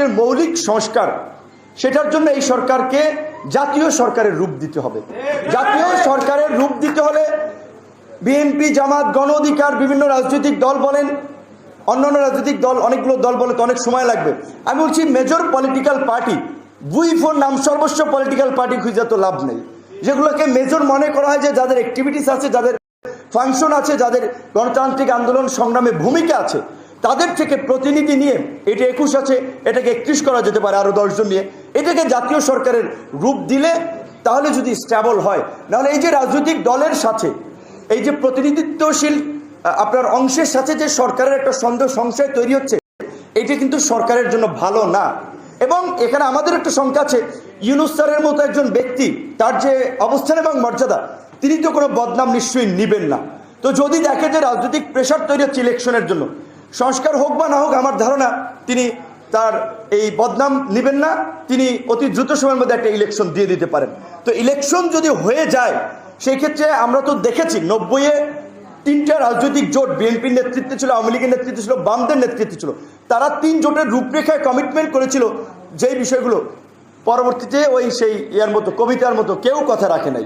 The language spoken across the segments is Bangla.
রাষ্ট্রের মৌলিক সংস্কার, সেটার জন্য এই সরকারকে জাতীয় সরকারের রূপ দিতে হবে। জাতীয় সরকারের রূপ দিতে হলে বিএনপি, জামাত, গণ অধিকার, বিভিন্ন রাজনৈতিক দল বলেন, অন্যান্য রাজনৈতিক দল, অনেকগুলো দল বলে তো অনেক সময় লাগবে। আমি বলছি মেজর পলিটিক্যাল পার্টি, বুইফোর নাম সর্বস্ব পলিটিক্যাল পার্টি খুঁজে তো লাভ নেই। যেগুলোকে মেজর মনে করা হয়, যে যাদের অ্যাক্টিভিটিস আছে, যাদের ফাংশন আছে, যাদের গণতান্ত্রিক আন্দোলন সংগ্রামে ভূমিকা আছে, তাদের থেকে প্রতিনিধি নিয়ে, এটা 21 আছে, এটাকে 31 করা যেতে পারে আরও 10 জন নিয়ে, এটাকে জাতীয় সরকারের রূপ দিলে তাহলে যদি স্ট্যাবল হয়। নাহলে এই যে রাজনৈতিক দলের সাথে এই যে প্রতিনিধিত্বশীল আপনার অংশের সাথে যে সরকারের একটা সন্দেহ সংশয় তৈরি হচ্ছে, এটা কিন্তু সরকারের জন্য ভালো না। এবং এখানে আমাদের একটা শঙ্কা আছে, ইউনূস স্যারের মতো একজন ব্যক্তি, তার যে অবস্থান এবং মর্যাদা, তিনি তো কোনো বদনাম নিশ্চয়ই নিবেন না। তো যদি দেখে যে রাজনৈতিক প্রেশার তৈরি হচ্ছে ইলেকশনের জন্য, সংস্কার হোক বা না হোক, আমার ধারণা তিনি তার এই বদনাম নিবেন না, তিনি অতি দ্রুত সময়ের মধ্যে একটা ইলেকশন দিয়ে দিতে পারেন। তো ইলেকশন যদি হয়ে যায়, সেই ক্ষেত্রে আমরা তো দেখেছি 90-এ 3টা রাজনৈতিক জোট, বিএনপির নেতৃত্বে ছিল, আওয়ামী লীগের নেতৃত্বে ছিল, বামদের নেতৃত্বে ছিল, তারা 3 জোটের রূপরেখায় কমিটমেন্ট করেছিল যেই বিষয়গুলো পরবর্তীতে ওই সেই ইয়ার মতো, কবিতার মতো কেউ কথা রাখে নাই।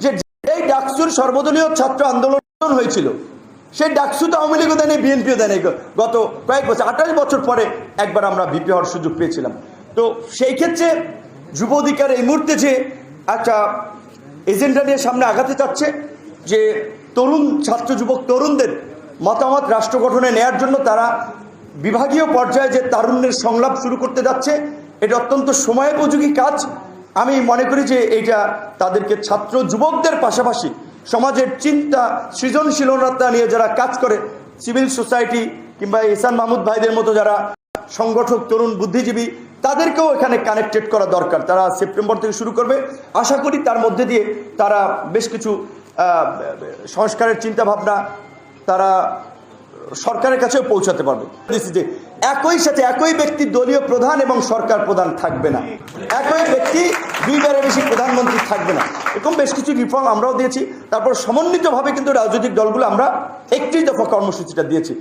যে এই ডাকসুর সর্বদলীয় ছাত্র আন্দোলন হয়েছিল, সেই ডাকসু তো আওয়ামী লীগও দেয়নি, বিএনপিও দেয়নি। গত কয়েক বছর, 28 বছর পরে একবার আমরা ভিপি হওয়ার সুযোগ পেয়েছিলাম। তো সেই ক্ষেত্রে যুব অধিকার এই মুহূর্তে যে একটা এজেন্ডা নিয়ে সামনে আগাতে চাচ্ছে, যে তরুণ ছাত্র যুবক তরুণদের মতামত রাষ্ট্র গঠনে নেয়ার জন্য তারা বিভাগীয় পর্যায়ে যে তারুণ্যের সংলাপ শুরু করতে যাচ্ছে, এটা অত্যন্ত সময়োপযোগী কাজ। আমি মনে করি যে এইটা তাদেরকে ছাত্র যুবকদের পাশাপাশি সমাজের চিন্তা, সৃজনশীলতা নিয়ে যারা কাজ করে, সিভিল সোসাইটি কিংবা ইহসান মাহমুদ ভাইদের মতো যারা সংগঠক, তরুণ বুদ্ধিজীবী, তাদেরকেও এখানে কানেক্টেড করা দরকার। তারা সেপ্টেম্বর থেকে শুরু করবে, আশা করি তার মধ্যে দিয়ে তারা বেশ কিছু সংস্কারের চিন্তা ভাবনা তারা সরকারের কাছেও পৌঁছাতে পারবে। যে একই সাথে একই ব্যক্তি দলীয় প্রধান এবং সরকার প্রধান থাকবে না, একই ব্যক্তি 2বারের বেশি প্রধানমন্ত্রী থাকবে না, এরকম বেশ কিছু রিফর্ম আমরাও দিয়েছি। তারপর সমন্বিতভাবে কিন্তু রাজনৈতিক দলগুলো আমরা 31 দফা কর্মসূচিটা দিয়েছি।